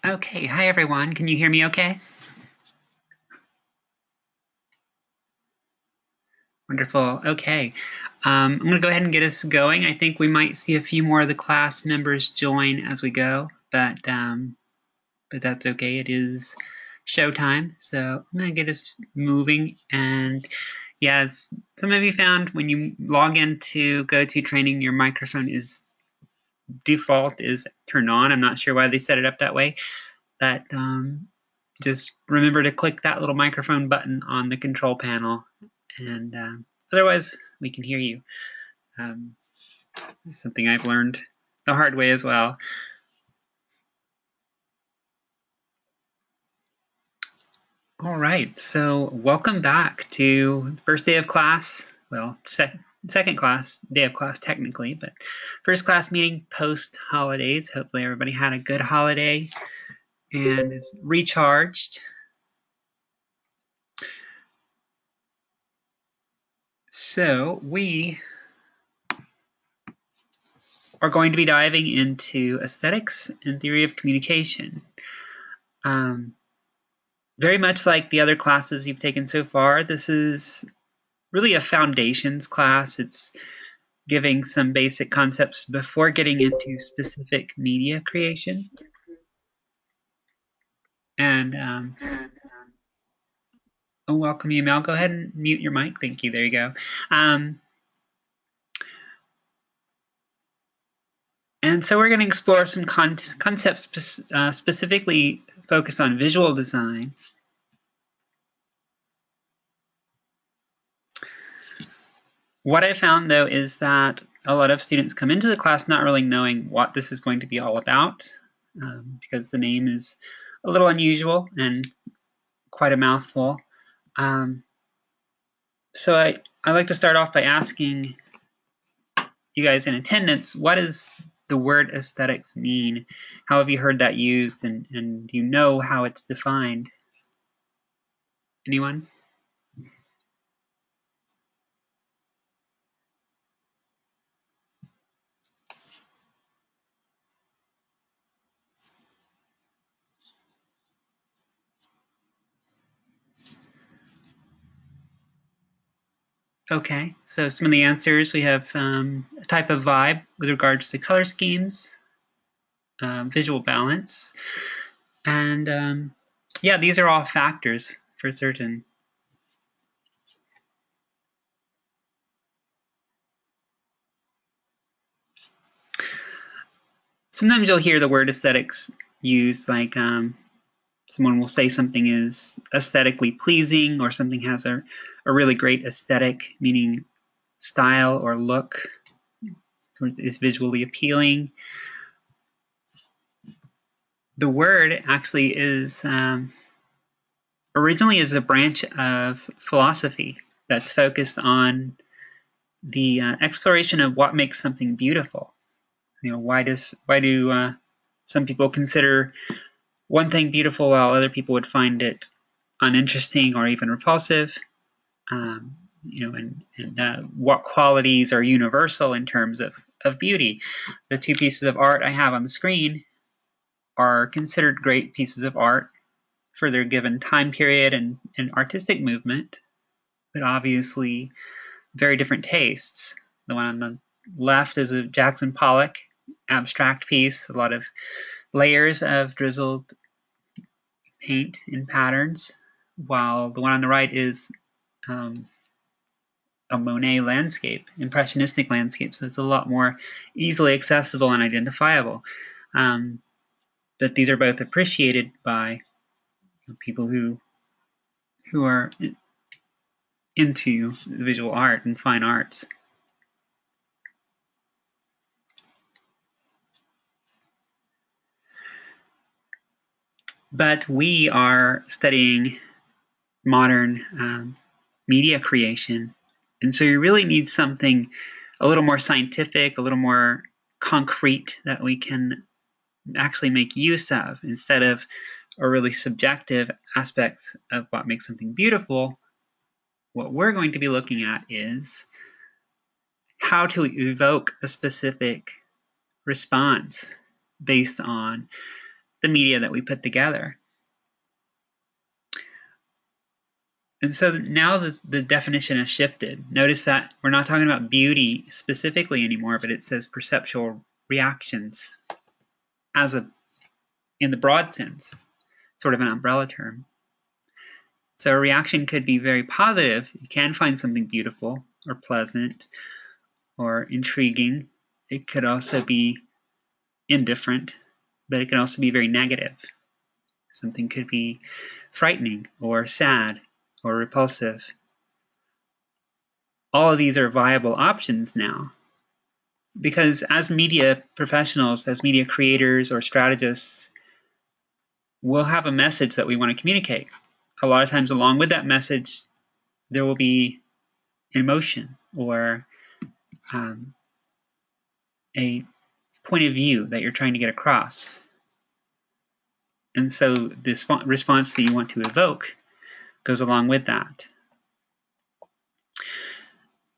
Okay, hi everyone. Can you hear me okay? Wonderful. Okay. I'm going to go ahead and get us going. I think we might see a few more of the class members join as we go, but that's okay. It is showtime, so I'm going to get us moving. And yes, some of you found when you log into GoToTraining, your microphone is default is turned on. I'm not sure why they set it up that way, but just remember to click that little microphone button on the control panel, and otherwise we can hear you. Something I've learned the hard way as well. All right, so welcome back to the first day of class. Well, second class, day of class technically, but first class meeting post holidays. Hopefully everybody had a good holiday and is recharged. So we are going to be diving into aesthetics and theory of communication. Very much like the other classes you've taken so far, this is really a foundations class. It's giving some basic concepts before getting into specific media creation. And welcome you, Mel. Go ahead and mute your mic. Thank you. There you go. And so we're going to explore some concepts specifically focused on visual design. What I found, though, is that a lot of students come into the class not really knowing what this is going to be all about, because the name is a little unusual and quite a mouthful. So I like to start off by asking you guys in attendance, what does the word aesthetics mean? How have you heard that used, and do you know how it's defined? Anyone? Okay, so some of the answers, we have a type of vibe with regards to color schemes, visual balance, and yeah, these are all factors for certain. Sometimes you'll hear the word aesthetics used, like someone will say something is aesthetically pleasing, or something has a really great aesthetic, meaning style or look, so is visually appealing. The word actually is originally is a branch of philosophy that's focused on the exploration of what makes something beautiful. You know, why do some people consider one thing beautiful while other people would find it uninteresting or even repulsive? You know, and what qualities are universal in terms of beauty? The two pieces of art I have on the screen are considered great pieces of art for their given time period and artistic movement, but obviously very different tastes. The one on the left is a Jackson Pollock abstract piece, a lot of layers of drizzled paint and patterns, while the one on the right is a Monet landscape, impressionistic landscape, so it's a lot more easily accessible and identifiable. But these are both appreciated by people who are into visual art and fine arts. But we are studying modern media creation, and so you really need something a little more scientific, a little more concrete that we can actually make use of, instead of a really subjective aspects of what makes something beautiful. What we're going to be looking at is how to evoke a specific response based on the media that we put together. And so now the definition has shifted. Notice that we're not talking about beauty specifically anymore, but it says perceptual reactions in the broad sense, sort of an umbrella term. So a reaction could be very positive. You can find something beautiful or pleasant or intriguing. It could also be indifferent, but it can also be very negative. Something could be frightening or sad or repulsive. All of these are viable options now. Because as media professionals, as media creators or strategists, we'll have a message that we want to communicate. A lot of times along with that message, there will be emotion or a point of view that you're trying to get across. And so this response that you want to evoke goes along with that.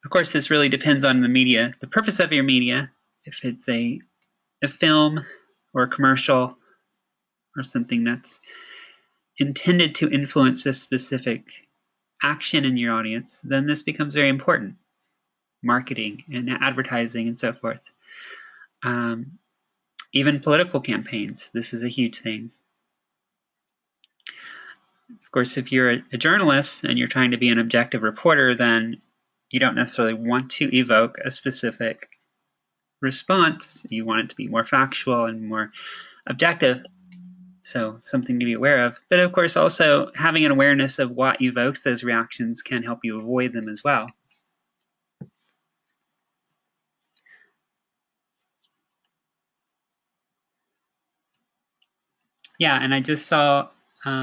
Of course, this really depends on the media, the purpose of your media. If it's a film or a commercial or something that's intended to influence a specific action in your audience, then this becomes very important. Marketing and advertising and so forth. Even political campaigns, this is a huge thing. Of course, if you're a journalist and you're trying to be an objective reporter, then you don't necessarily want to evoke a specific response. You want it to be more factual and more objective. So something to be aware of. But of course, also having an awareness of what evokes those reactions can help you avoid them as well. Yeah, and I just saw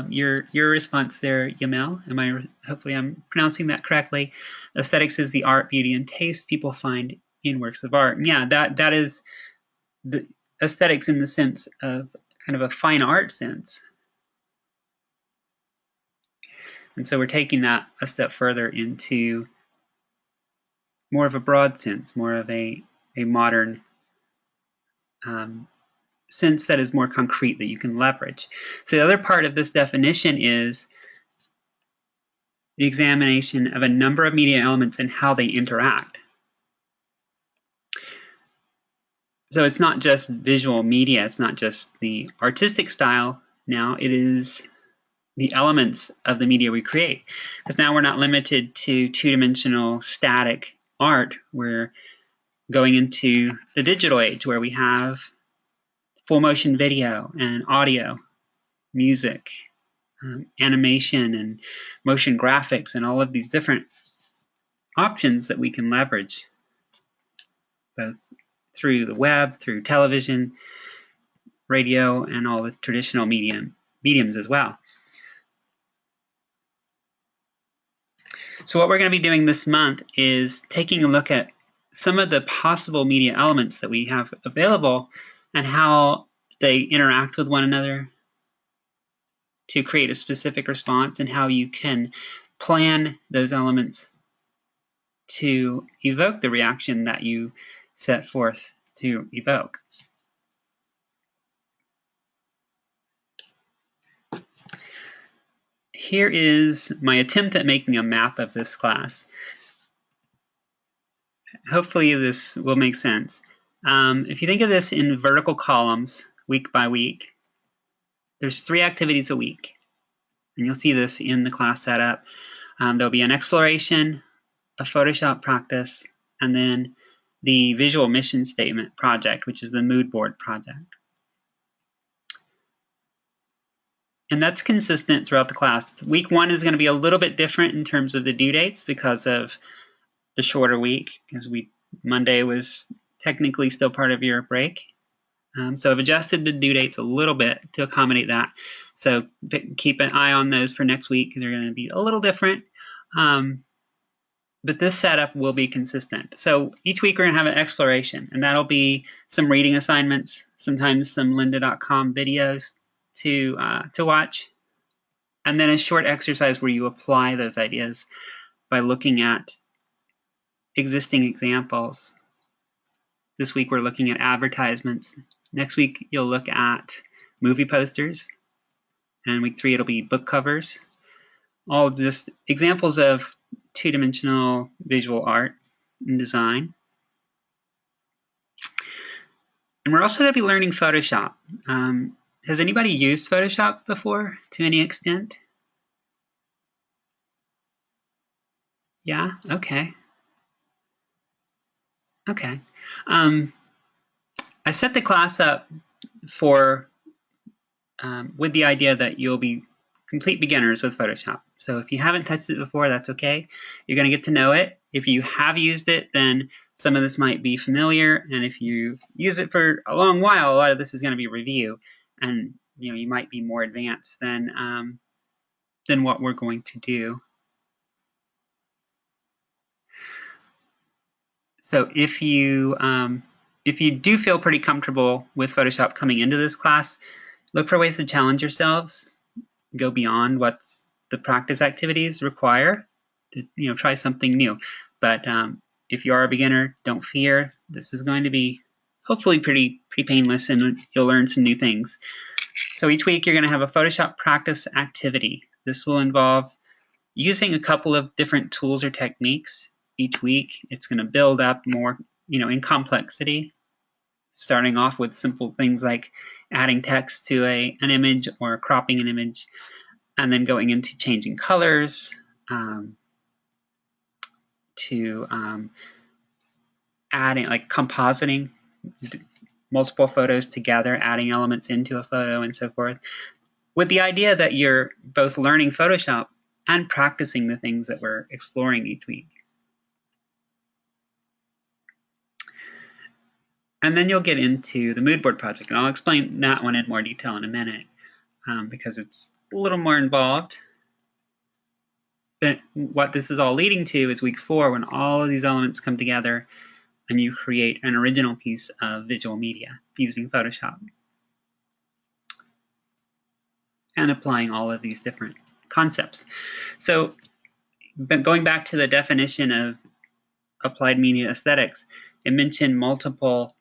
your response there, Yamel. Hopefully I'm pronouncing that correctly. Aesthetics is the art, beauty, and taste people find in works of art. And yeah, that is the aesthetics in the sense of kind of a fine art sense. And so we're taking that a step further into more of a broad sense, more of a modern sense that is more concrete that you can leverage. So the other part of this definition is the examination of a number of media elements and how they interact. So it's not just visual media, it's not just the artistic style now, it is the elements of the media we create. Because now we're not limited to two-dimensional static art, we're going into the digital age where we have full motion video and audio, music, animation and motion graphics and all of these different options that we can leverage both through the web, through television, radio, and all the traditional mediums as well. So what we're going to be doing this month is taking a look at some of the possible media elements that we have available and how they interact with one another to create a specific response, and how you can plan those elements to evoke the reaction that you set forth to evoke. Here is my attempt at making a map of this class. Hopefully this will make sense. If you think of this in vertical columns, week by week, there's 3 activities a week. And you'll see this in the class setup. There'll be an exploration, a Photoshop practice, and then the visual mission statement project, which is the mood board project. And that's consistent throughout the class. Week 1 is going to be a little bit different in terms of the due dates because of the shorter week, because Monday was technically still part of your break. So I've adjusted the due dates a little bit to accommodate that. So keep an eye on those for next week. They're going to be a little different. But this setup will be consistent. So each week we're going to have an exploration, and that'll be some reading assignments, sometimes some lynda.com videos to watch, and then a short exercise where you apply those ideas by looking at existing examples. This week we're looking at advertisements. Next week you'll look at movie posters. And week 3, it'll be book covers. All just examples of two-dimensional visual art and design. And we're also going to be learning Photoshop. Has anybody used Photoshop before to any extent? Yeah? Okay. Okay. I set the class up for with the idea that you'll be complete beginners with Photoshop. So if you haven't touched it before, that's okay. You're going to get to know it. If you have used it, then some of this might be familiar. And if you use it for a long while, a lot of this is going to be review. And you might be more advanced than what we're going to do. So if you do feel pretty comfortable with Photoshop coming into this class, look for ways to challenge yourselves, go beyond what the practice activities require. To, try something new. But if you are a beginner, don't fear. This is going to be hopefully pretty painless, and you'll learn some new things. So each week you're going to have a Photoshop practice activity. This will involve using a couple of different tools or techniques each week. It's going to build up more, in complexity, starting off with simple things like adding text to an image or cropping an image, and then going into changing colors, to adding, like compositing multiple photos together, adding elements into a photo, and so forth, with the idea that you're both learning Photoshop and practicing the things that we're exploring each week. And then you'll get into the mood board project, and I'll explain that one in more detail in a minute, because it's a little more involved. But what this is all leading to is week 4, when all of these elements come together and you create an original piece of visual media using Photoshop and applying all of these different concepts. So, but going back to the definition of applied media aesthetics, it mentioned multiple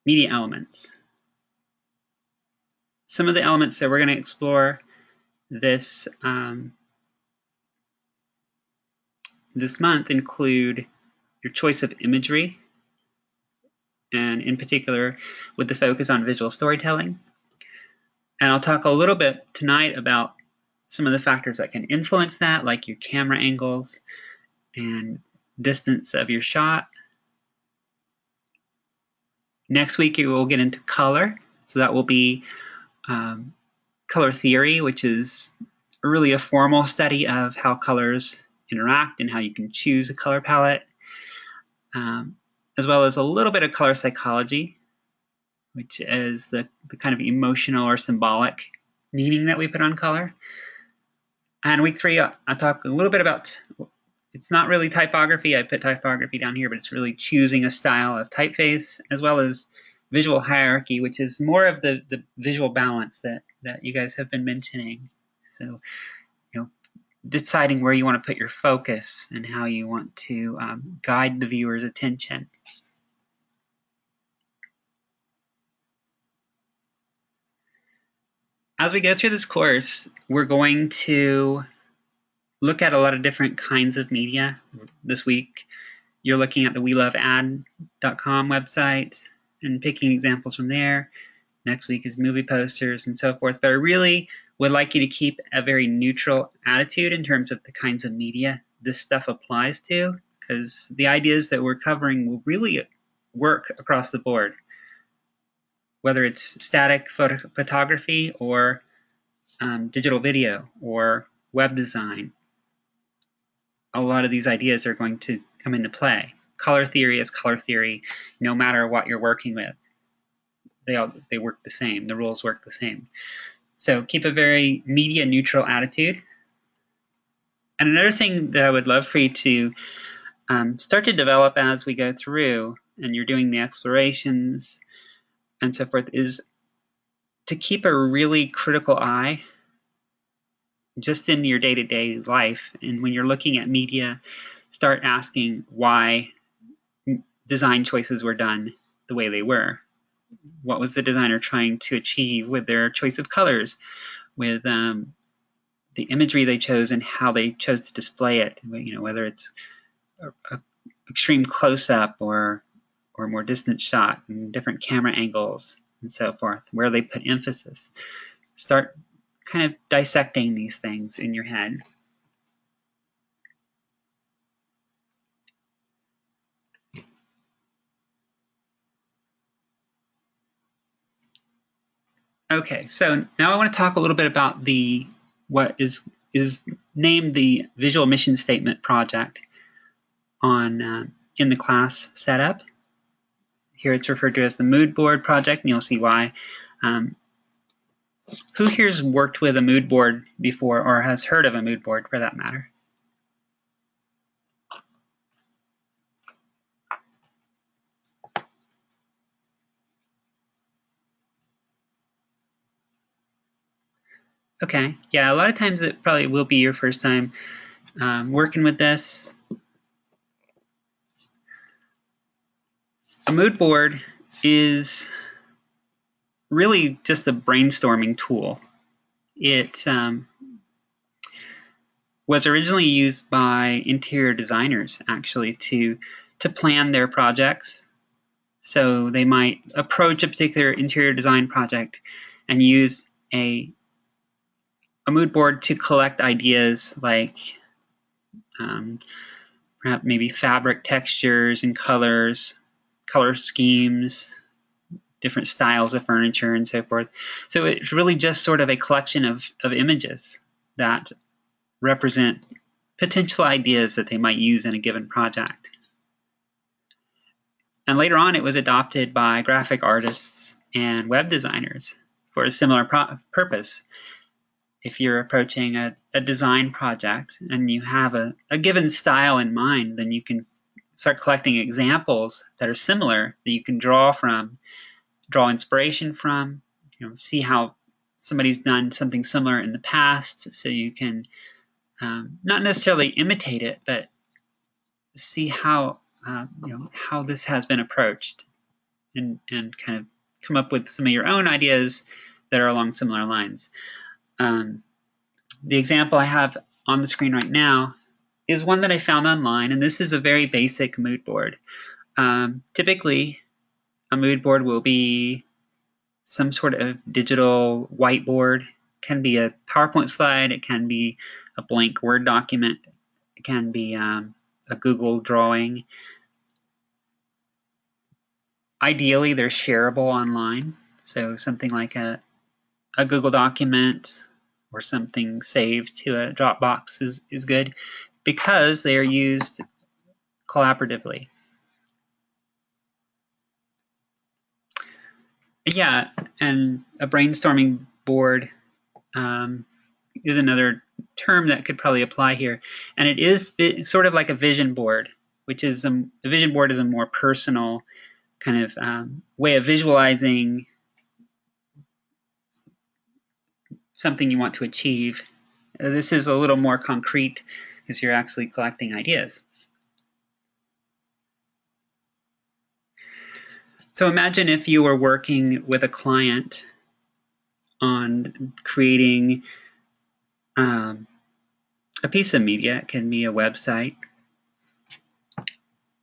media elements. Some of the elements that we're going to explore this month include your choice of imagery, and in particular with the focus on visual storytelling. And I'll talk a little bit tonight about some of the factors that can influence that, like your camera angles and distance of your shot. Next week, we will get into color. So that will be color theory, which is really a formal study of how colors interact and how you can choose a color palette, as well as a little bit of color psychology, which is the kind of emotional or symbolic meaning that we put on color. And week 3, I'll talk a little bit about, it's not really typography. I put typography down here, but it's really choosing a style of typeface, as well as visual hierarchy, which is more of the visual balance that you guys have been mentioning. So, deciding where you want to put your focus and how you want to guide the viewer's attention. As we go through this course, we're going to look at a lot of different kinds of media. This week, you're looking at the welovead.com website and picking examples from there. Next week is movie posters and so forth. But I really would like you to keep a very neutral attitude in terms of the kinds of media this stuff applies to, because the ideas that we're covering will really work across the board, whether it's static photography or digital video or web design. A lot of these ideas are going to come into play. Color theory is color theory, no matter what you're working with. They work the same. The rules work the same. So keep a very media neutral attitude. And another thing that I would love for you to start to develop as we go through and you're doing the explorations and so forth is to keep a really critical eye just in your day-to-day life. And when you're looking at media, start asking why design choices were done the way they were. what was the designer trying to achieve with their choice of colors, with the imagery they chose and how they chose to display it. Whether it's a extreme close-up or more distant shot, and different camera angles and so forth, where they put emphasis. Start kind of dissecting these things in your head. Okay, so now I want to talk a little bit about what is named the Visual Mission Statement project on in the class setup. Here it's referred to as the mood board project, and you'll see why. Who here's worked with a mood board before, or has heard of a mood board for that matter? Okay, yeah, a lot of times it probably will be your first time working with this. A mood board is really just a brainstorming tool. It was originally used by interior designers, actually, to plan their projects. So they might approach a particular interior design project and use a mood board to collect ideas like perhaps maybe fabric textures and colors, color schemes, different styles of furniture, and so forth. So it's really just sort of a collection of images that represent potential ideas that they might use in a given project. And later on, it was adopted by graphic artists and web designers for a similar purpose. If you're approaching a design project and you have a given style in mind, then you can start collecting examples that are similar that you can draw inspiration from, see how somebody's done something similar in the past, so you can not necessarily imitate it, but see how how this has been approached, and kind of come up with some of your own ideas that are along similar lines. The example I have on the screen right now is one that I found online, and this is a very basic mood board. Typically, a mood board will be some sort of digital whiteboard. It can be a PowerPoint slide, it can be a blank Word document, it can be a Google drawing. Ideally, they're shareable online, so something like a Google document or something saved to a Dropbox is good, because they are used collaboratively. Yeah, and a brainstorming board is another term that could probably apply here. And it is sort of like a vision board, which is a vision board is a more personal kind of way of visualizing something you want to achieve. This is a little more concrete because you're actually collecting ideas. So imagine if you were working with a client on creating a piece of media. It can be a website.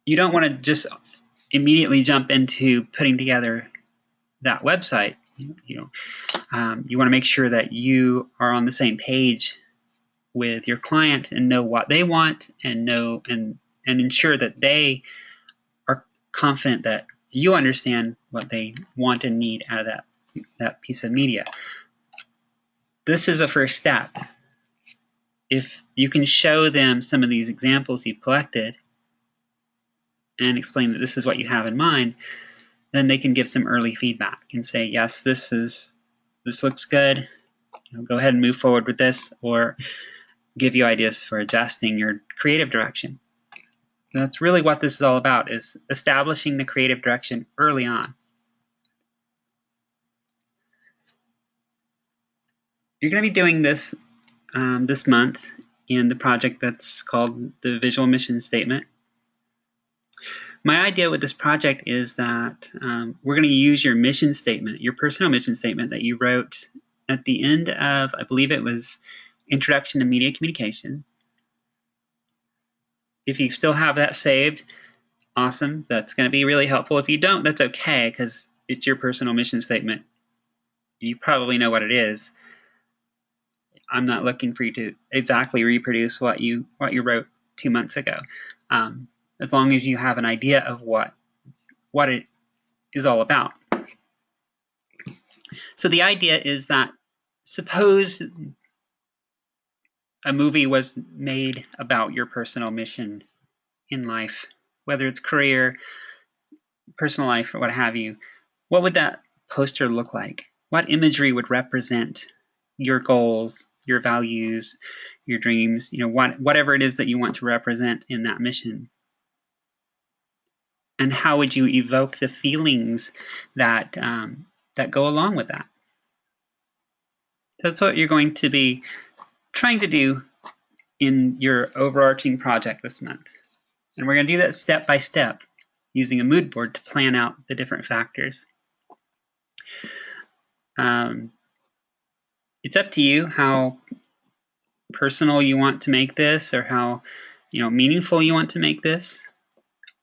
You don't want to just immediately jump into putting together that website. You want to make sure that you are on the same page with your client and know what they want, and ensure that they are confident that you understand what they want and need out of that piece of media. This is a first step. If you can show them some of these examples you've collected and explain that this is what you have in mind, then they can give some early feedback and say, yes, this looks good. Go ahead and move forward with this, or give you ideas for adjusting your creative direction. And that's really what this is all about, is establishing the creative direction early on. You're going to be doing this this month in the project that's called the Visual Mission Statement. My idea with this project is that we're going to use your mission statement, your personal mission statement that you wrote at the end of, I believe it was Introduction to Media Communications. If you still have that saved, awesome. That's going to be really helpful. If you don't, that's okay, because it's your personal mission statement. You probably know what it is. I'm not looking for you to exactly reproduce what you wrote 2 months ago. As long as you have an idea of what it is all about. So the idea is that suppose a movie was made about your personal mission in life, whether it's career, personal life, or what have you. What would that poster look like? What imagery would represent your goals, your values, your dreams, whatever it is that you want to represent in that mission? And how would you evoke the feelings that go along with that? That's what you're going to be trying to do in your overarching project this month. And we're going to do that step by step using a mood board to plan out the different factors. It's up to you how personal you want to make this, or how meaningful you want to make this.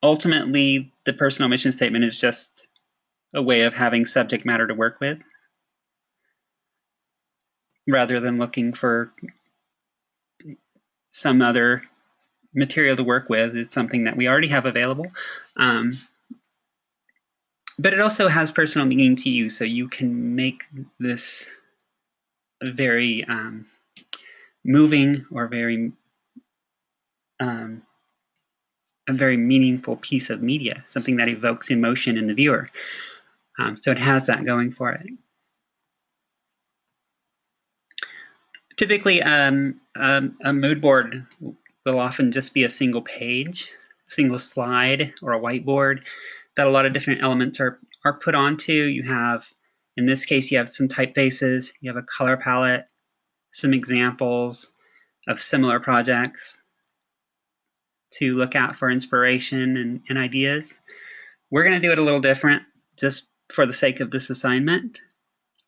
Ultimately, the personal mission statement is just a way of having subject matter to work with, rather than looking for some other material to work with. It's something that we already have available. But it also has personal meaning to you, so you can make this a very moving or a very meaningful piece of media, something that evokes emotion in the viewer. So it has that going for it. Typically, a mood board will often just be a single page, single slide, or a whiteboard that a lot of different elements are put onto. You have, in this case, you have some typefaces, you have a color palette, some examples of similar projects to look at for inspiration and ideas. We're going to do it a little different just for the sake of this assignment.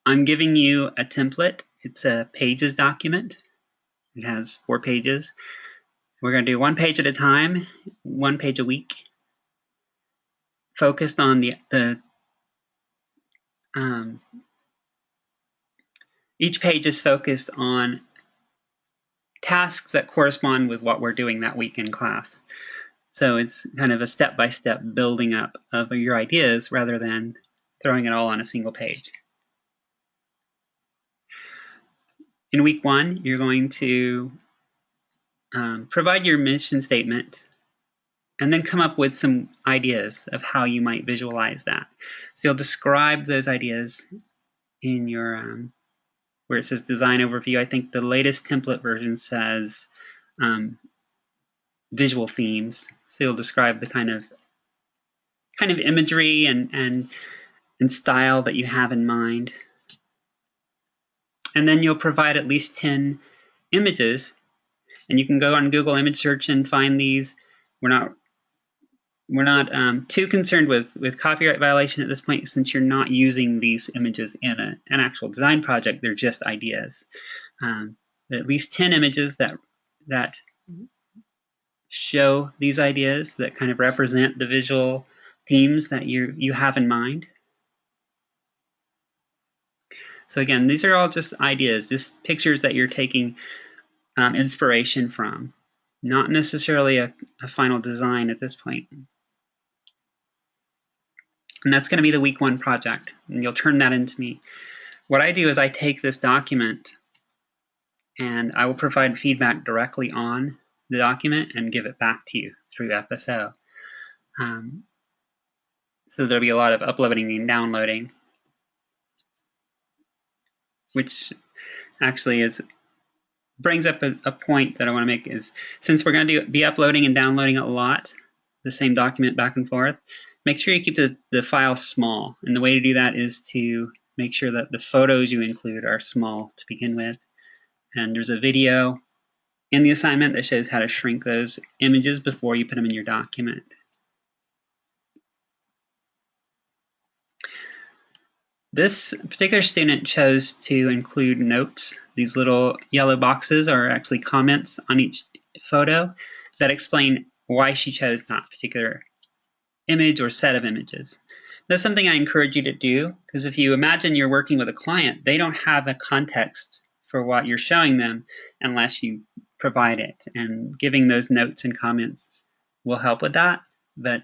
I'm giving you a template. It's a pages document. It has 4 pages. We're going to do 1 page at a time, 1 page a week, focused on each page is focused on tasks that correspond with what we're doing that week in class. So it's kind of a step-by-step building up of your ideas rather than throwing it all on a single page. In week 1, you're going to provide your mission statement and then come up with some ideas of how you might visualize that. So you'll describe those ideas in your, where it says design overview. I think the latest template version says visual themes. So you'll describe the kind of imagery and style that you have in mind. And then you'll provide at least 10 images, and you can go on Google image search and find these. We're not too concerned with copyright violation at this point, since you're not using these images in an actual design project. They're just ideas. At least 10 images that show these ideas, that kind of represent the visual themes that you have in mind. So again, these are all just ideas, just pictures that you're taking inspiration from, not necessarily a final design at this point. And that's going to be the week 1 project, and you'll turn that into me. What I do is I take this document and I will provide feedback directly on the document and give it back to you through FSO. So there'll be a lot of uploading and downloading, which actually brings up a point that I want to make, is since we're going to be uploading and downloading a lot, the same document back and forth, make sure you keep the file small. And the way to do that is to make sure that the photos you include are small to begin with. And there's a video in the assignment that shows how to shrink those images before you put them in your document. This particular student chose to include notes. These little yellow boxes are actually comments on each photo that explain why she chose that particular image or set of images. That's something I encourage you to do, because if you imagine you're working with a client, they don't have a context for what you're showing them unless you provide it. And giving those notes and comments will help with that. But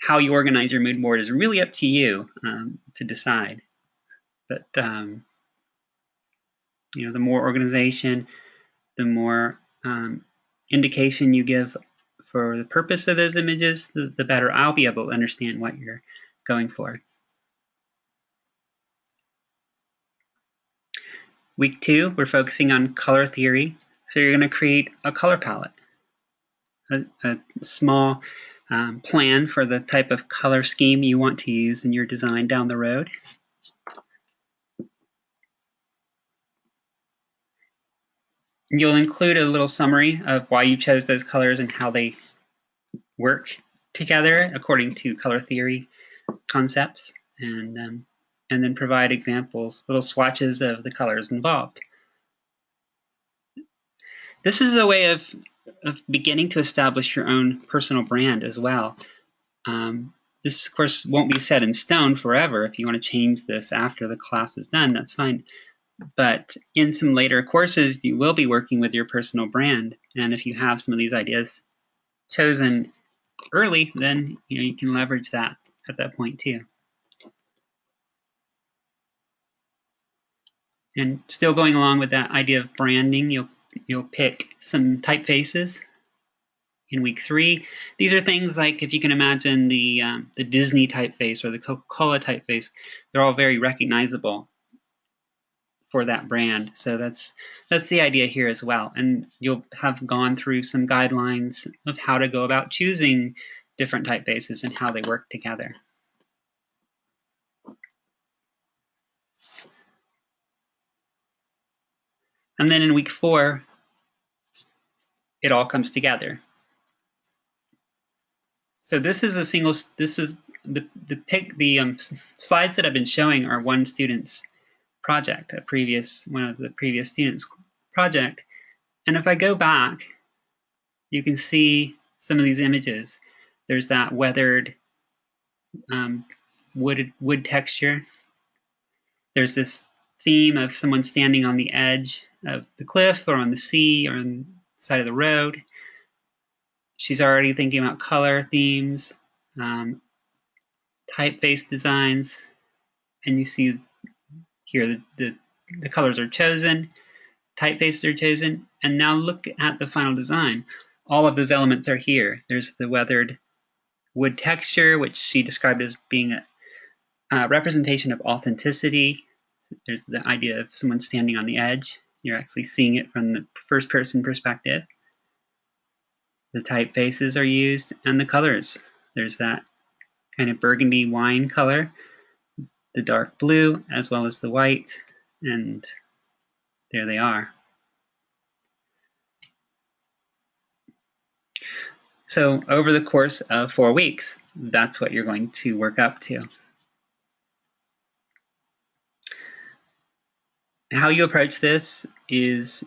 how you organize your mood board is really up to you to decide. But the more organization, the more indication you give for the purpose of those images, the better I'll be able to understand what you're going for. Week 2, we're focusing on color theory. So you're going to create a color palette, a small plan for the type of color scheme you want to use in your design down the road. You'll include a little summary of why you chose those colors and how they work together according to color theory concepts, and then provide examples, little swatches of the colors involved. This is a way of beginning to establish your own personal brand as well. This, of course, won't be set in stone forever. If you want to change this after the class is done, that's fine. But in some later courses, you will be working with your personal brand. And if you have some of these ideas chosen early, then you can leverage that at that point too. And still going along with that idea of branding, you'll pick some typefaces in week 3. These are things like, if you can imagine the Disney typeface or the Coca-Cola typeface, they're all very recognizable for that brand. So that's the idea here as well. And you'll have gone through some guidelines of how to go about choosing different typefaces and how they work together. And then in week 4, it all comes together. So this is the slides that I've been showing are one student's project, one of the previous students' project. And if I go back, you can see some of these images. There's that weathered wood texture. There's this theme of someone standing on the edge of the cliff or on the sea or on the side of the road. She's already thinking about color themes, typeface designs, and you see here the colors are chosen, typefaces are chosen, and now look at the final design. All of those elements are here. There's the weathered wood texture, which she described as being a representation of authenticity. There's the idea of someone standing on the edge. You're actually seeing it from the first person perspective. The typefaces are used, and the colors. There's that kind of burgundy wine color, the dark blue, as well as the white, and there they are. So over the course of 4 weeks, that's what you're going to work up to. How you approach this is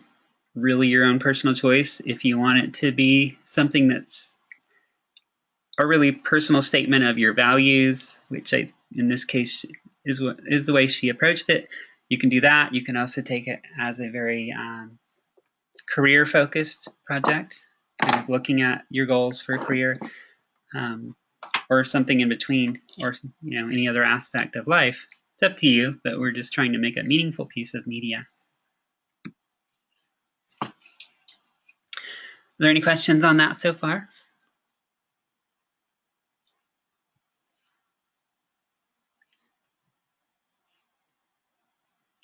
really your own personal choice. If you want it to be something that's a really personal statement of your values, which in this case is the way she approached it, you can do that. You can also take it as a very career-focused project, kind of looking at your goals for a career, or something in between, or any other aspect of life. It's up to you, but we're just trying to make a meaningful piece of media. Are there any questions on that so far?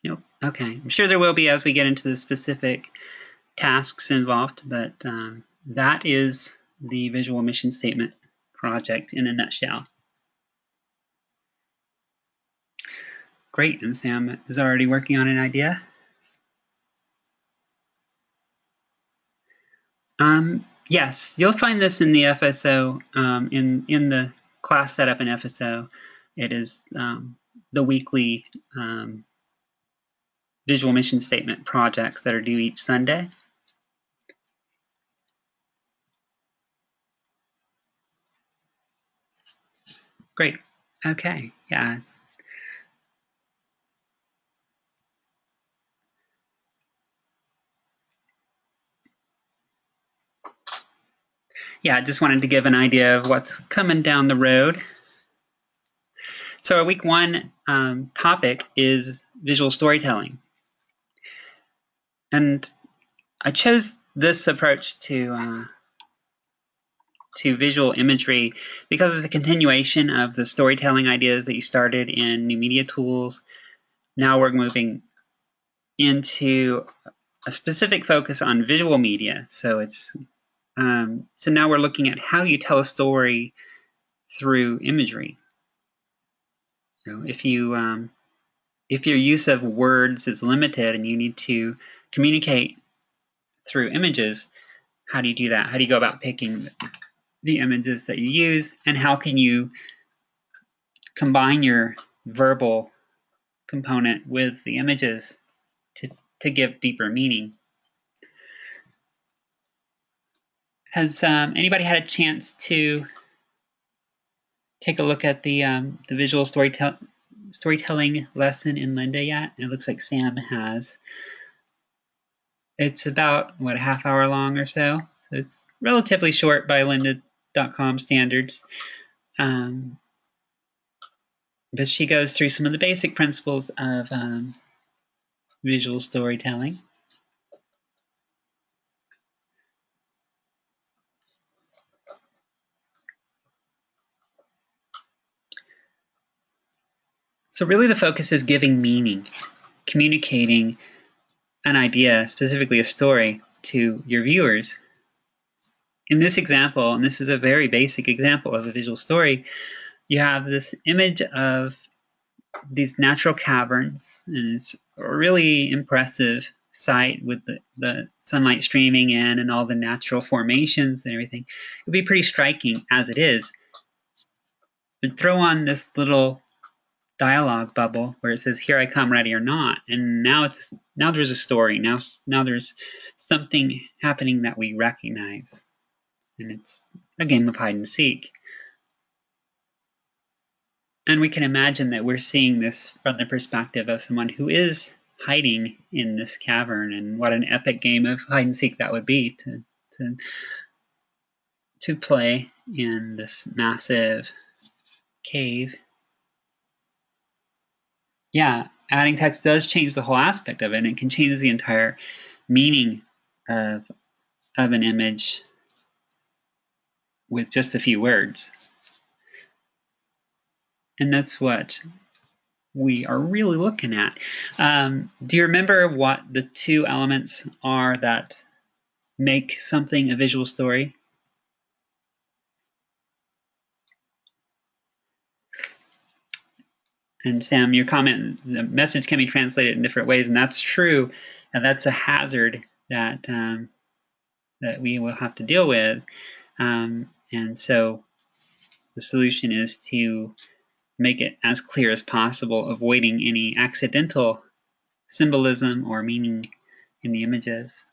Nope. Okay. I'm sure there will be as we get into the specific tasks involved, but that is the visual mission statement project in a nutshell. Great. And Sam is already working on an idea. Yes, you'll find this in the FSO, in the class setup in FSO. It is the weekly visual mission statement projects that are due each Sunday. Great. Okay. Yeah. Yeah, I just wanted to give an idea of what's coming down the road. So our week one topic is visual storytelling. And I chose this approach to visual imagery because it's a continuation of the storytelling ideas that you started in new media tools. Now we're moving into a specific focus on visual media. So it's so now we're looking at how you tell a story through imagery. You know, if your use of words is limited and you need to communicate through images, how do you do that? How do you go about picking the images that you use, and how can you combine your verbal component with the images to give deeper meaning? Has anybody had a chance to take a look at the visual storytelling lesson in Linda yet? It looks like Sam has. It's about, a half hour long or so. So it's relatively short by lynda.com standards. But she goes through some of the basic principles of visual storytelling. So really the focus is giving meaning, communicating an idea, specifically a story, to your viewers. In this example, and this is a very basic example of a visual story, you have this image of these natural caverns, and it's a really impressive sight with the sunlight streaming in and all the natural formations and everything. It would be pretty striking as it is. But throw on this little dialogue bubble where it says, "Here I come, ready or not," and now there's a story. Now there's something happening that we recognize, and it's a game of hide and seek. And we can imagine that we're seeing this from the perspective of someone who is hiding in this cavern, and what an epic game of hide and seek that would be to play in this massive cave. Yeah, adding text does change the whole aspect of it, and it can change the entire meaning of an image with just a few words. And that's what we are really looking at. Do you remember what the two elements are that make something a visual story? And Sam, your comment, the message can be translated in different ways, and that's true. And that's a hazard that that we will have to deal with. And so the solution is to make it as clear as possible, avoiding any accidental symbolism or meaning in the images.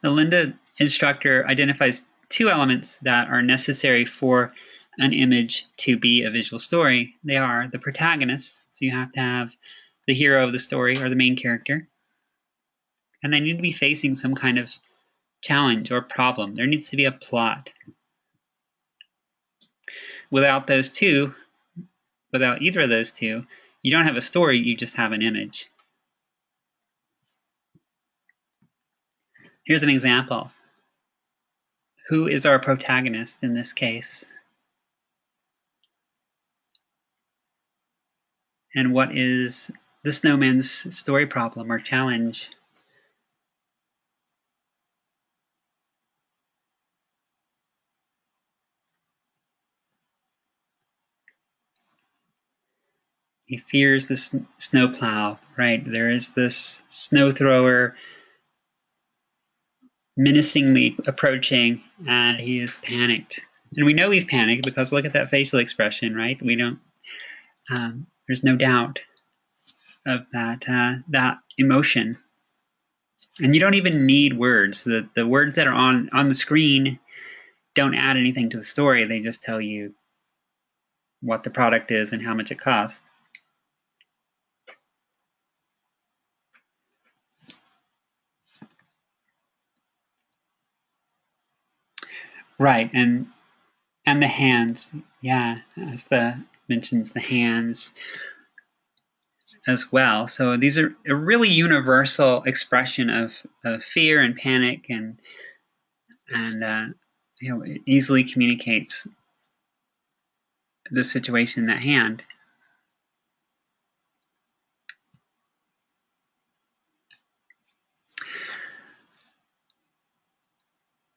The Linda instructor identifies two elements that are necessary for an image to be a visual story. They are the protagonist, so you have to have the hero of the story or the main character, and they need to be facing some kind of challenge or problem. There needs to be a plot. Without either of those two, you don't have a story, you just have an image. Here's an example. Who is our protagonist in this case? And what is the snowman's story problem or challenge? He fears the snowplow, right? There is this snow thrower menacingly approaching, and he is panicked. And we know he's panicked because look at that facial expression, right? We don't. There's no doubt of that emotion. And you don't even need words. The words that are on the screen don't add anything to the story. They just tell you what the product is and how much it costs. Right, and the hands, yeah, as the mentions the hands as well. So these are a really universal expression of fear and panic, and it easily communicates the situation at hand.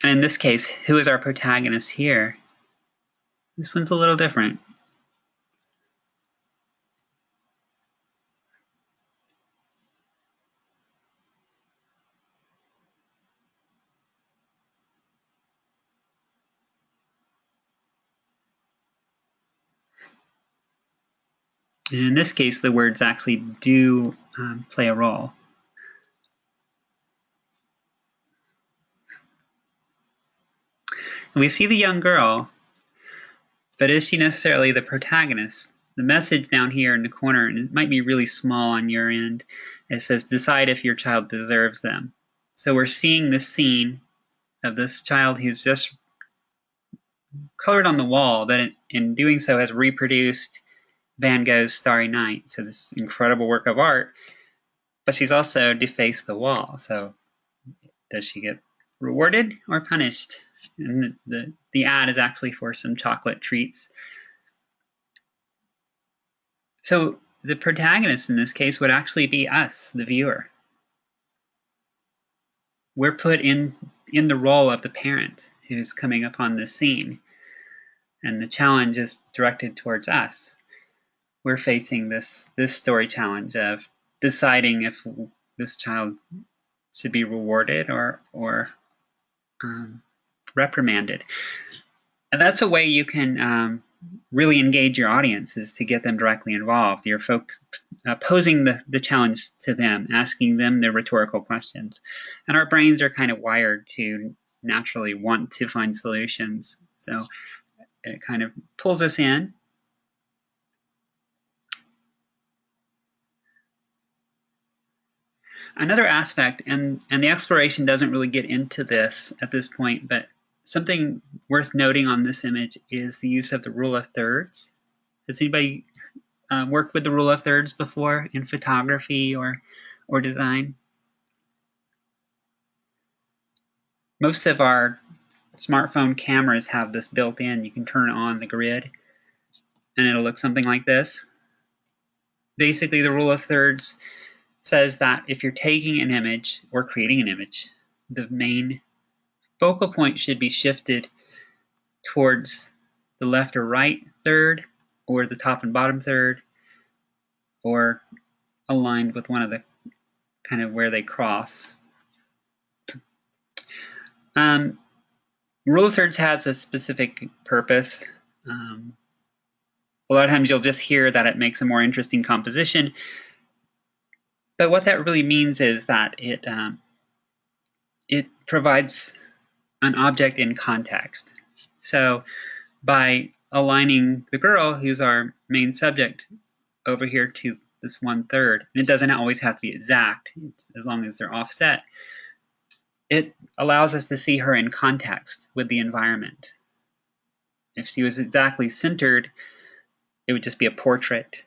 And in this case, who is our protagonist here? This one's a little different. And in this case, the words actually do play a role. And we see the young girl, but is she necessarily the protagonist? The message down here in the corner, and it might be really small on your end, it says, decide if your child deserves them. So we're seeing this scene of this child who's just colored on the wall, but in doing so has reproduced Van Gogh's Starry Night. So this incredible work of art, but she's also defaced the wall. So does she get rewarded or punished? And the ad is actually for some chocolate treats. So the protagonist in this case would actually be us, the viewer. We're put in the role of the parent who's coming upon this scene, and the challenge is directed towards us. We're facing this story challenge of deciding if this child should be rewarded or reprimanded. And that's a way you can really engage your audience, is to get them directly involved. You're posing the challenge to them, asking them the rhetorical questions. And our brains are kind of wired to naturally want to find solutions. So it kind of pulls us in. Another aspect, and the exploration doesn't really get into this at this point, but something worth noting on this image is the use of the rule of thirds. Has anybody worked with the rule of thirds before in photography or design? Most of our smartphone cameras have this built in. You can turn on the grid and it'll look something like this. Basically, the rule of thirds says that if you're taking an image or creating an image, the main focal point should be shifted towards the left or right third, or the top and bottom third, or aligned with one of the kind of where they cross. Rule of thirds has a specific purpose. A lot of times you'll just hear that it makes a more interesting composition, but what that really means is that it provides an object in context. So by aligning the girl, who's our main subject, over here to this 1/3, and it doesn't always have to be exact, as long as they're offset, it allows us to see her in context with the environment. If she was exactly centered, it would just be a portrait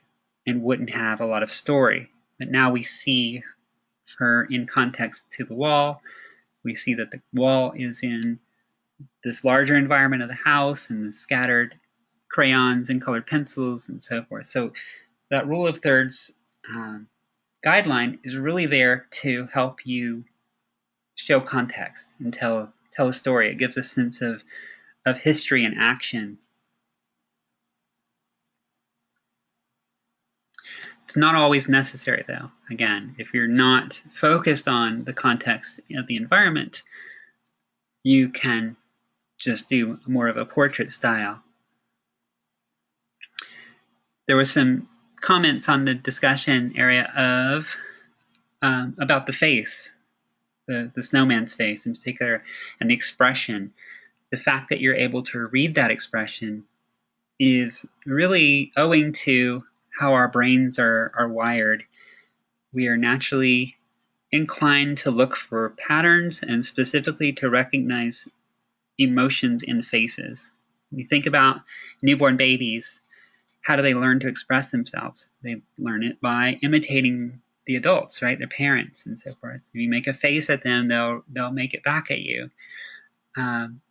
and wouldn't have a lot of story. But now we see her in context to the wall. We see that the wall is in this larger environment of the house and the scattered crayons and colored pencils and so forth. So that rule of thirds guideline is really there to help you show context and tell a story. It gives a sense of history and action. It's not always necessary, though. Again, if you're not focused on the context of the environment, you can just do more of a portrait style. There were some comments on the discussion area of about the face, the snowman's face in particular, and the expression. The fact that you're able to read that expression is really owing to how our brains are wired. We are naturally inclined to look for patterns and specifically to recognize emotions in faces. When you think about newborn babies, how do they learn to express themselves? They learn it by imitating the adults, right? Their parents and so forth. If you make a face at them, they'll make it back at you. And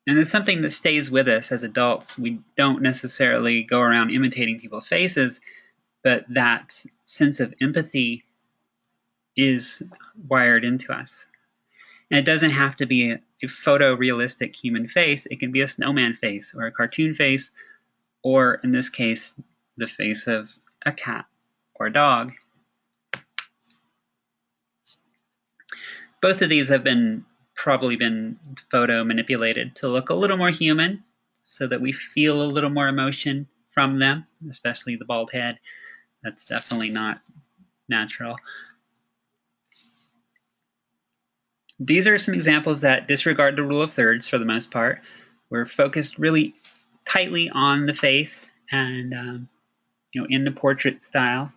it's something that stays with us as adults. We don't necessarily go around imitating people's faces, but that sense of empathy is wired into us. And it doesn't have to be a photorealistic human face. It can be a snowman face or a cartoon face, or in this case, the face of a cat or a dog. Both of these have probably been photo manipulated to look a little more human so that we feel a little more emotion from them, especially the bald head. That's definitely not natural. These are some examples that disregard the rule of thirds for the most part. We're focused really tightly on the face and in the portrait style.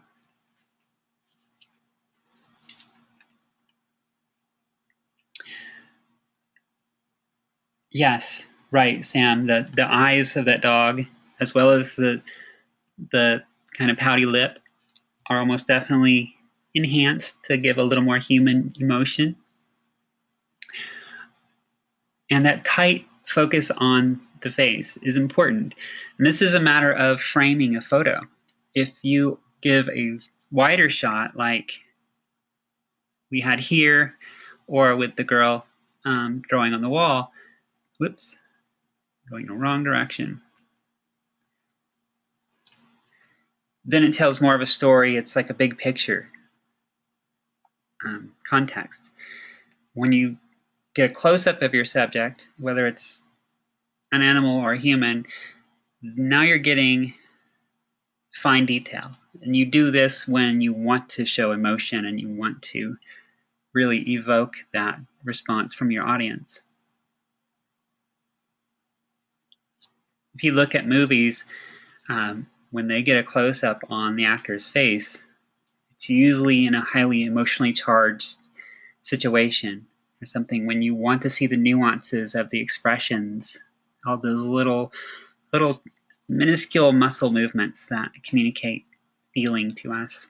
Yes, right, Sam. The eyes of that dog, as well as the kind of pouty lip, are almost definitely enhanced to give a little more human emotion. And that tight focus on the face is important. And this is a matter of framing a photo. If you give a wider shot, like we had here, or with the girl drawing on the wall, whoops, going the wrong direction, then it tells more of a story. It's like a big picture context. When you get a close-up of your subject, whether it's an animal or a human, now you're getting fine detail. And you do this when you want to show emotion and you want to really evoke that response from your audience. If you look at movies, when they get a close-up on the actor's face, it's usually in a highly emotionally charged situation or something when you want to see the nuances of the expressions, all those little minuscule muscle movements that communicate feeling to us.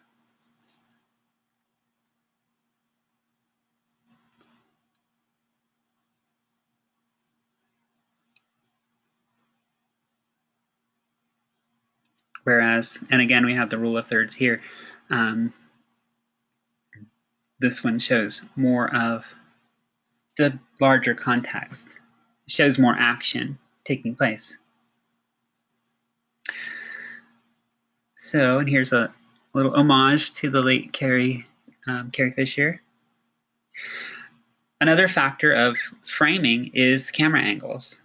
Whereas, and again, we have the rule of thirds here. This one shows more of the larger context. It shows more action taking place. So, and here's a little homage to the late Carrie Fisher. Another factor of framing is camera angles.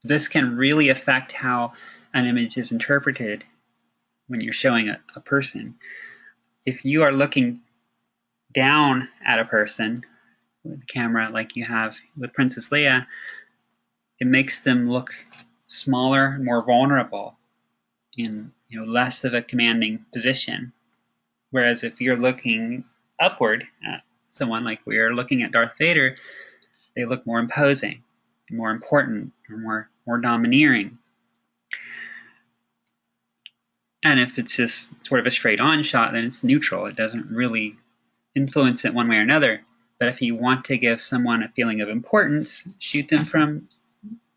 This can really affect how an image is interpreted when you're showing a person. If you are looking down at a person with the camera like you have with Princess Leia, it makes them look smaller, more vulnerable, in less of a commanding position. Whereas if you're looking upward at someone like we're looking at Darth Vader, they look more imposing, more important, or more domineering. And if it's just sort of a straight-on shot, then it's neutral. It doesn't really influence it one way or another. But if you want to give someone a feeling of importance, shoot them from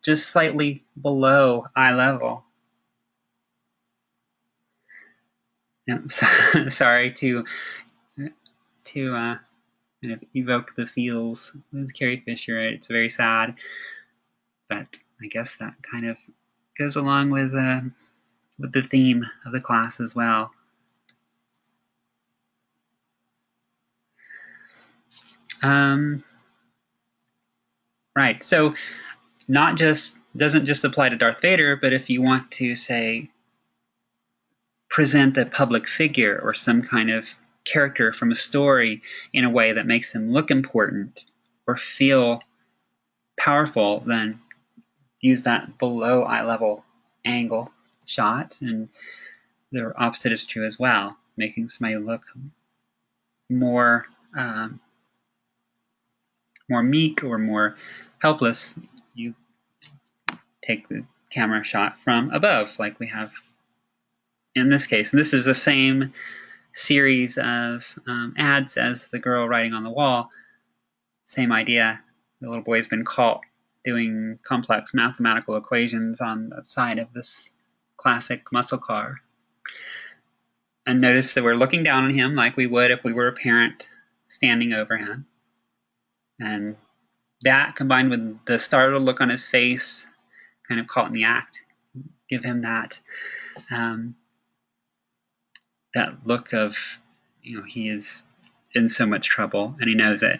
just slightly below eye level. Sorry to kind of evoke the feels with Carrie Fisher. It's very sad, but I guess that kind of goes along with the theme of the class as well. Right. So doesn't just apply to Darth Vader, but if you want to, say, present a public figure or some kind of character from a story in a way that makes them look important or feel powerful, then use that below eye level angle shot. And the opposite is true as well, making somebody look more more meek or more helpless. You take the camera shot from above, like we have in this case. And this is the same series of ads as the girl writing on the wall. Same idea. The little boy's been caught doing complex mathematical equations on the side of this classic muscle car. And notice that we're looking down on him like we would if we were a parent standing over him. And that, combined with the startled look on his face, kind of caught in the act, give him that that look of, he is in so much trouble and he knows it.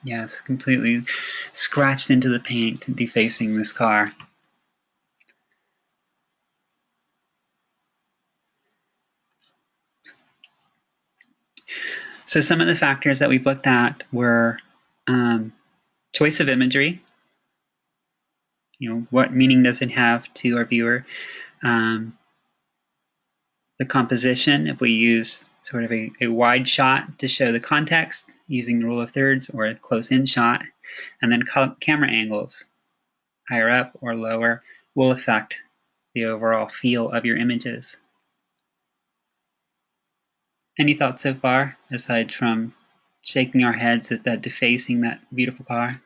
Yes, completely scratched into the paint, defacing this car. So some of the factors that we've looked at were choice of imagery. What meaning does it have to our viewer? The composition, if we use sort of a wide shot to show the context using the rule of thirds, or a close-in shot, and then camera angles, higher up or lower, will affect the overall feel of your images. Any thoughts so far, aside from shaking our heads at that defacing that beautiful car?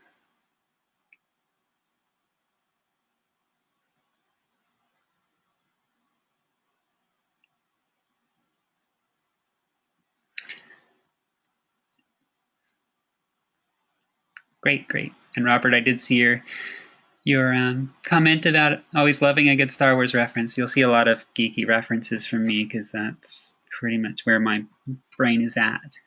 Great. And Robert, I did see your comment about always loving a good Star Wars reference. You'll see a lot of geeky references from me because that's pretty much where my brain is at.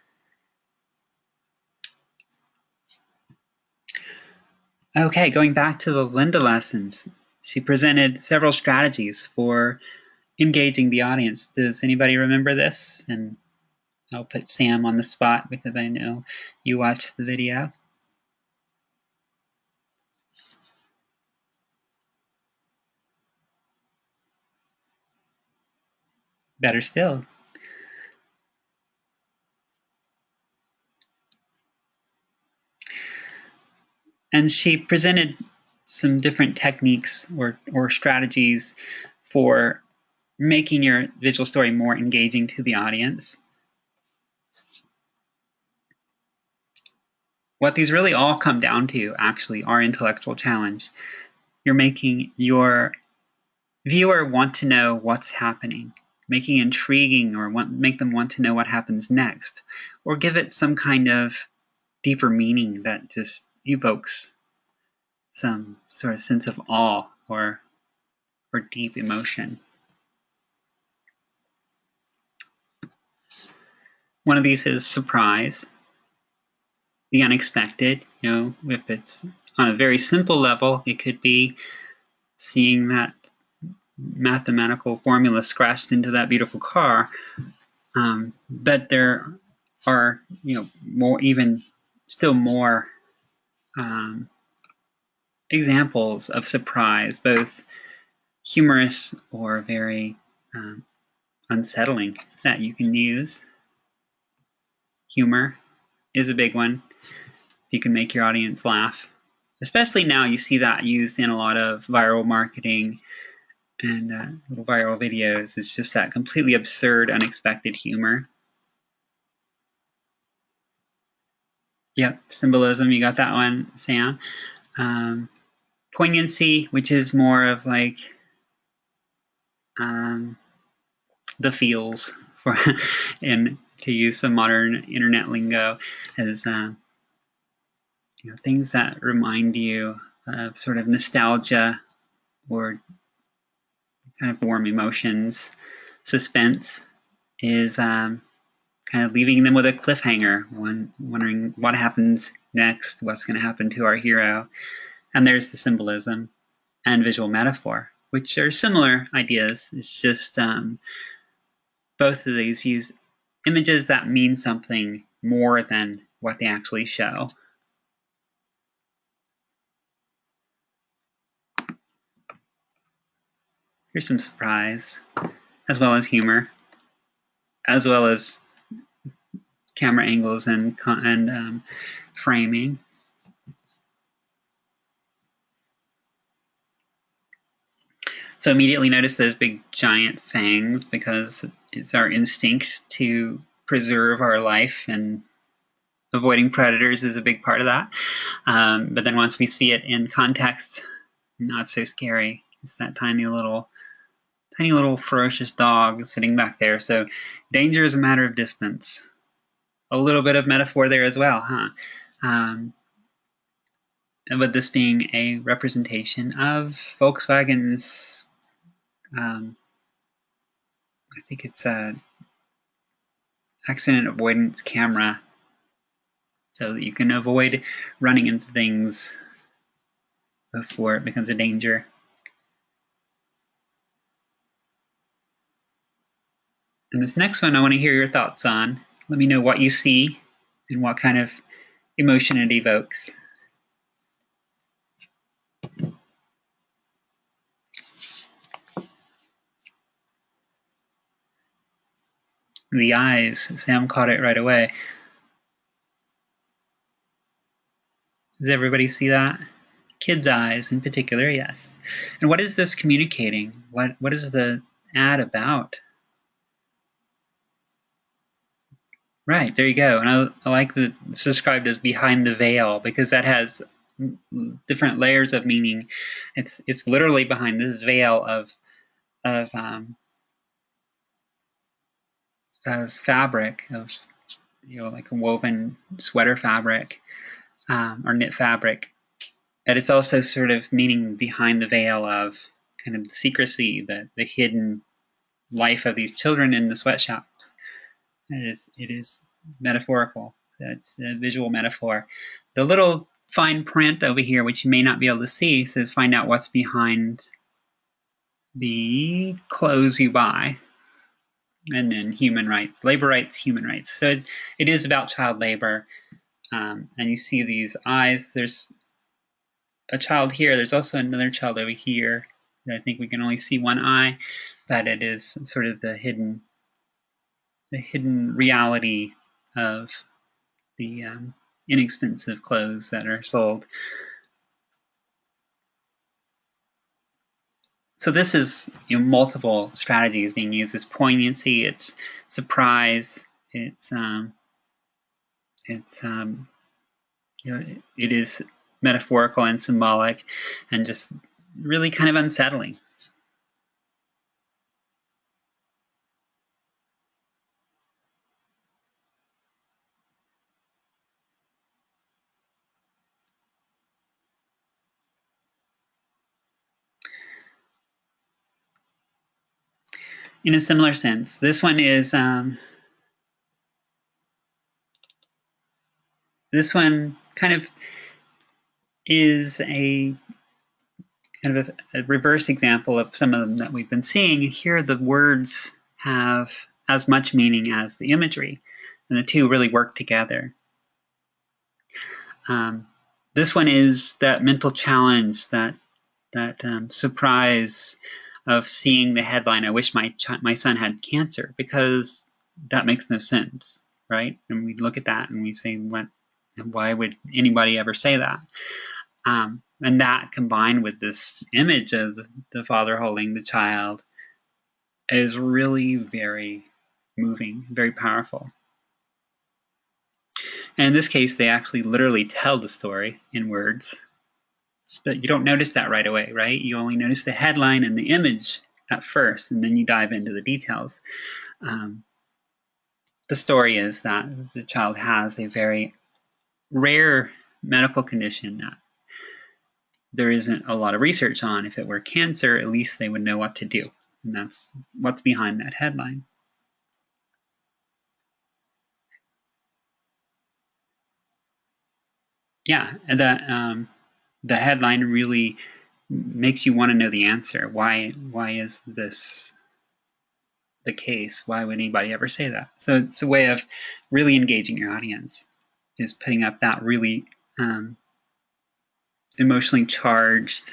Okay, going back to the Linda lessons, she presented several strategies for engaging the audience. Does anybody remember this? And I'll put Sam on the spot because I know you watched the video. Better still. And she presented some different techniques or strategies for making your visual story more engaging to the audience. What these really all come down to, actually, are intellectual challenge. You're making your viewer want to know what's happening, making it intriguing, or make them want to know what happens next, or give it some kind of deeper meaning that just evokes some sort of sense of awe or deep emotion. One of these is surprise, the unexpected. If it's on a very simple level, it could be seeing that mathematical formula scratched into that beautiful car. But there are, still more examples of surprise, both humorous or very unsettling, that you can use. Humor is a big one. You can make your audience laugh. Especially now, you see that used in a lot of viral marketing and little viral videos. It's just that completely absurd, unexpected humor. Yep, symbolism, you got that one, Sam. Poignancy, which is more of like the feels, for and to use some modern internet lingo, as things that remind you of sort of nostalgia or kind of warm emotions. Suspense is kind of leaving them with a cliffhanger, wondering what happens next, what's going to happen to our hero. And there's the symbolism and visual metaphor, which are similar ideas. It's just both of these use images that mean something more than what they actually show. Here's some surprise, as well as humor, as well as camera angles and framing. So immediately notice those big giant fangs, because it's our instinct to preserve our life, and avoiding predators is a big part of that. But then once we see it in context, not so scary. It's that tiny little ferocious dog sitting back there. So danger is a matter of distance. A little bit of metaphor there as well, huh? But this being a representation of Volkswagen's, I think it's a accident avoidance camera, so that you can avoid running into things before it becomes a danger. And this next one I want to hear your thoughts on. Let me know what you see and what kind of emotion it evokes. The eyes, Sam caught it right away. Does everybody see that? Kids' eyes in particular, yes. And what is this communicating? What is the ad about? Right, there you go. And I like that it's described as behind the veil, because that has different layers of meaning. It's literally behind this veil of fabric, of like a woven sweater fabric or knit fabric. And it's also sort of meaning behind the veil of kind of the secrecy, the hidden life of these children in the sweatshops. It is metaphorical. It's a visual metaphor. The little fine print over here, which you may not be able to see, says find out what's behind the clothes you buy. And then human rights, labor rights, human rights. So it is about child labor. And you see these eyes. There's a child here. There's also another child over here. I think we can only see one eye, but it is sort of the hidden reality of the inexpensive clothes that are sold. So this is multiple strategies being used. It's poignancy, it's surprise, it is metaphorical and symbolic, and just really kind of unsettling. In a similar sense, this one is this one kind of is a kind of a reverse example of some of them that we've been seeing. Here the words have as much meaning as the imagery, and the two really work together. This one is that mental challenge, that surprise of seeing the headline, "I wish my son had cancer," because that makes no sense, right? And we look at that and we say, why would anybody ever say that? And that, combined with this image of the father holding the child, is really very moving, very powerful. And in this case, they actually literally tell the story in words. But you don't notice that right away, right? You only notice the headline and the image at first, and then you dive into the details. The story is that the child has a very rare medical condition that there isn't a lot of research on. If it were cancer, at least they would know what to do. And that's what's behind that headline. yeah, the headline really makes you want to know the answer. Why is this the case? Why would anybody ever say that? So it's a way of really engaging your audience, is putting up that really emotionally charged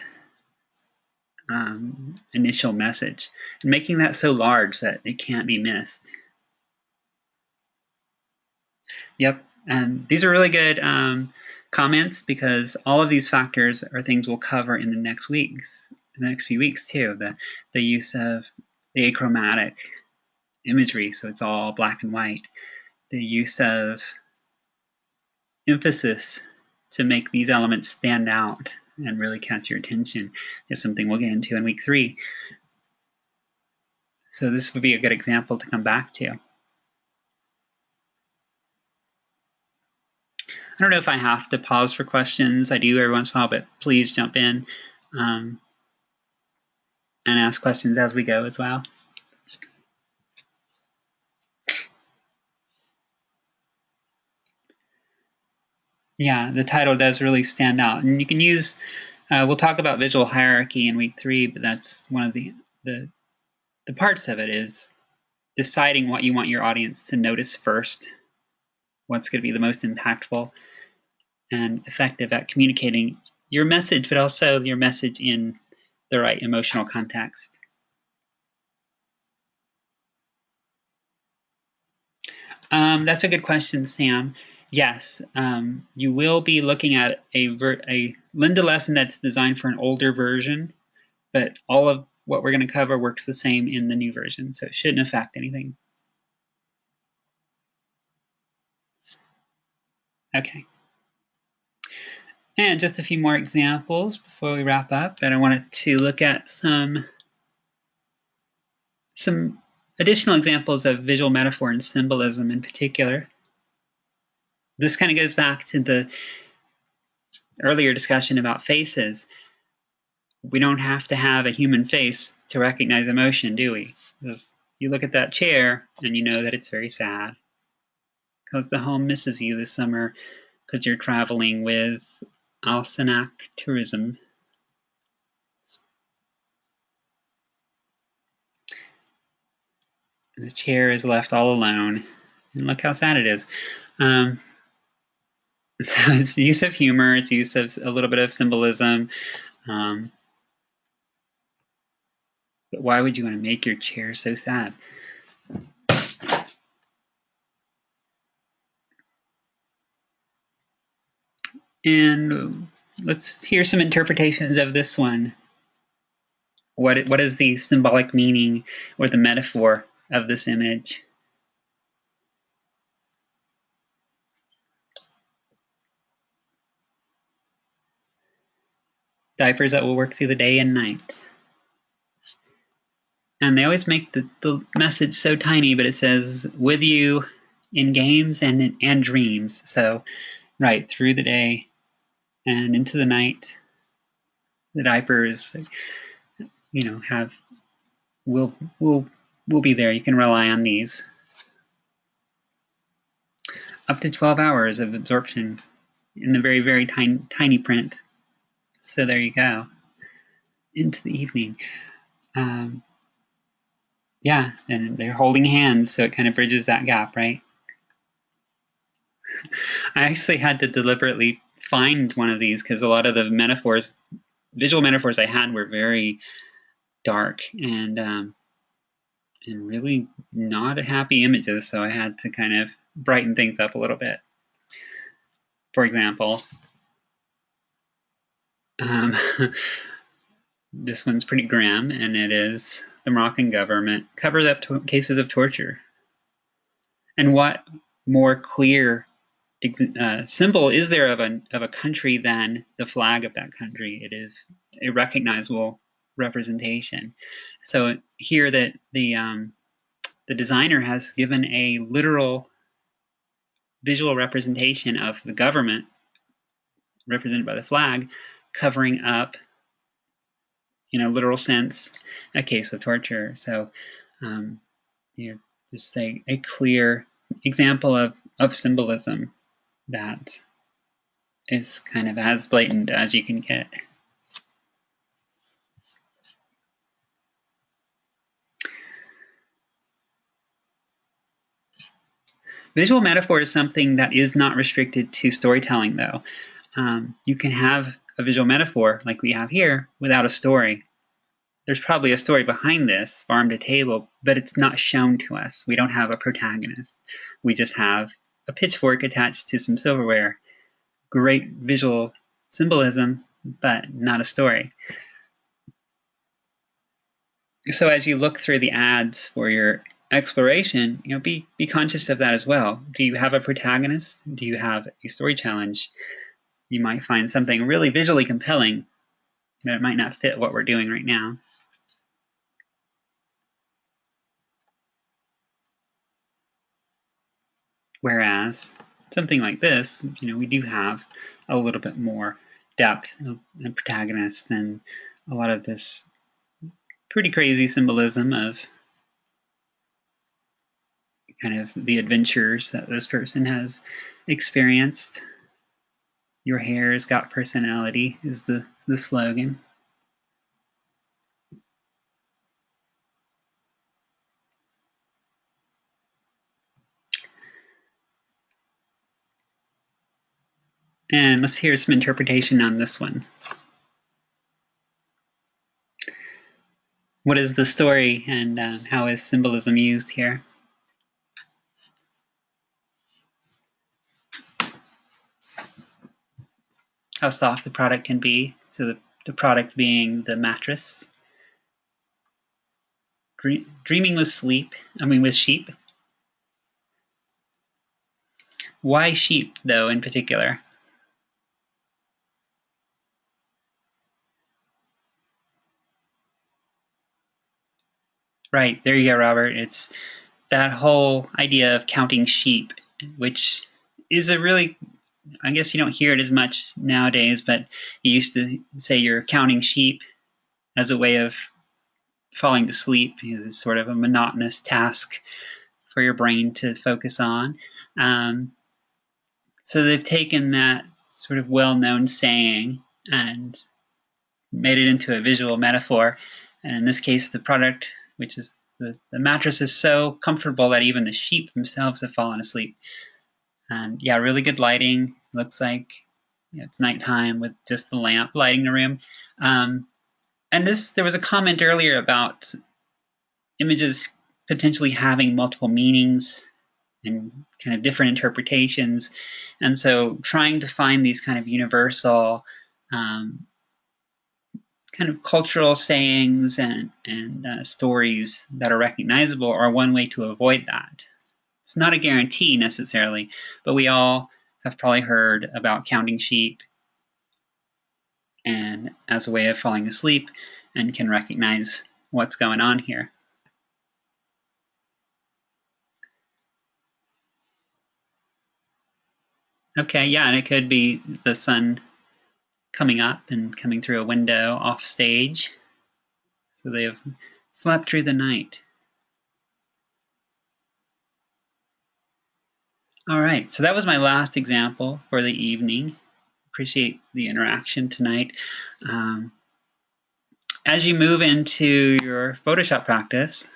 initial message and making that so large that it can't be missed. Yep, and these are really good comments, because all of these factors are things we'll cover in the next few weeks too. The use of the achromatic imagery, so it's all black and white. The use of emphasis to make these elements stand out and really catch your attention is something we'll get into in week 3. So this would be a good example to come back to. I don't know if I have to pause for questions. I do every once in a while, but please jump in and ask questions as we go as well. Yeah, the title does really stand out. And you can use, we'll talk about visual hierarchy in week 3, but that's one of the parts of it, is deciding what you want your audience to notice first, what's going to be the most impactful and effective at communicating your message, but also your message in the right emotional context. That's a good question, Sam. Yes, you will be looking at a Linda lesson that's designed for an older version, but all of what we're going to cover works the same in the new version, so it shouldn't affect anything. Okay. And just a few more examples before we wrap up. And I wanted to look at some additional examples of visual metaphor and symbolism in particular. This kind of goes back to the earlier discussion about faces. We don't have to have a human face to recognize emotion, do we? Because you look at that chair and you know that it's very sad, because the home misses you this summer because you're traveling with Alsanac Tourism. The chair is left all alone, and look how sad it is. So it's use of humor, it's use of a little bit of symbolism. But why would you want to make your chair so sad? And let's hear some interpretations of this one. What is the symbolic meaning or the metaphor of this image? Diapers that will work through the day and night. And they always make the message so tiny, but it says, with you in games and dreams. So, right, through the day and into the night, the diapers, will be there. You can rely on these. Up to 12 hours of absorption in the very, very tiny print. So there you go. Into the evening. Yeah, and they're holding hands, so it kind of bridges that gap, right? I actually had to deliberately find one of these because a lot of the visual metaphors I had were very dark and really not happy images, so I had to kind of brighten things up a little bit. For example, this one's pretty grim, and it is the Moroccan government covers up cases of torture. And what more clear symbol is there of a country than the flag of that country? It is a recognizable representation. So here that the designer has given a literal visual representation of the government represented by the flag covering up, in a literal sense, a case of torture. So just a clear example of symbolism that is kind of as blatant as you can get. Visual metaphor is something that is not restricted to storytelling, though. You can have a visual metaphor like we have here without a story. There's probably a story behind this, farm to table, but it's not shown to us. We don't have a protagonist. We just have a pitchfork attached to some silverware. Great visual symbolism, but not a story. So as you look through the ads for your exploration, be conscious of that as well. Do you have a protagonist? Do you have a story challenge? You might find something really visually compelling, but it might not fit what we're doing right now. Whereas something like this, we do have a little bit more depth and protagonist and a lot of this pretty crazy symbolism of kind of the adventures that this person has experienced. Your hair's got personality is the slogan. And let's hear some interpretation on this one. What is the story and how is symbolism used here? How soft the product can be. So the product being the mattress. Dreaming with sheep. Why sheep, though, in particular? Right, there you go, Robert. It's that whole idea of counting sheep, which is a really, I guess you don't hear it as much nowadays, but you used to say you're counting sheep as a way of falling to sleep. It's sort of a monotonous task for your brain to focus on. So they've taken that sort of well-known saying and made it into a visual metaphor. And in this case, the product, which is the mattress, is so comfortable that even the sheep themselves have fallen asleep. And yeah, really good lighting. Looks like it's nighttime with just the lamp lighting the room. And there was a comment earlier about images potentially having multiple meanings and kind of different interpretations. And so trying to find these kind of universal kind of cultural sayings and stories that are recognizable are one way to avoid that. It's not a guarantee necessarily, but we all have probably heard about counting sheep and as a way of falling asleep and can recognize what's going on here. Okay, yeah, and it could be the sun coming up and coming through a window off stage. So they have slept through the night. All right, so that was my last example for the evening. Appreciate the interaction tonight. As you move into your Photoshop practice,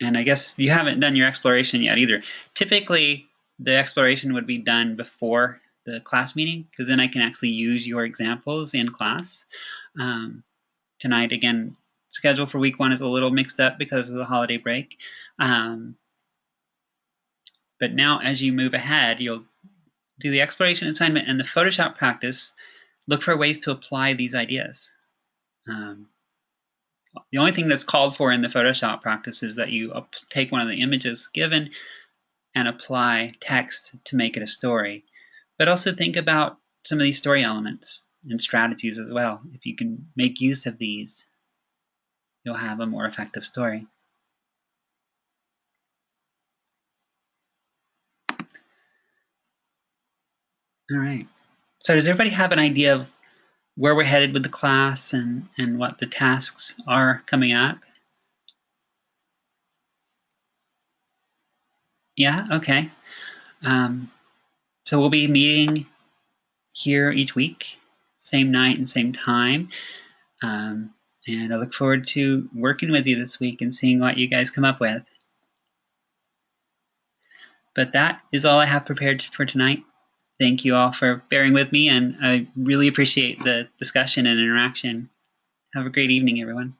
and I guess you haven't done your exploration yet either. Typically, the exploration would be done before the class meeting because then I can actually use your examples in class. Tonight, again, schedule for week 1 is a little mixed up because of the holiday break. But now as you move ahead, you'll do the exploration assignment and the Photoshop practice. Look for ways to apply these ideas. The only thing that's called for in the Photoshop practice is that you take one of the images given and apply text to make it a story. But also think about some of these story elements and strategies as well. If you can make use of these, you'll have a more effective story. All right. So does everybody have an idea of where we're headed with the class and what the tasks are coming up? Yeah, okay. So we'll be meeting here each week, same night and same time. And I look forward to working with you this week and seeing what you guys come up with. But that is all I have prepared for tonight. Thank you all for bearing with me, and I really appreciate the discussion and interaction. Have a great evening, everyone.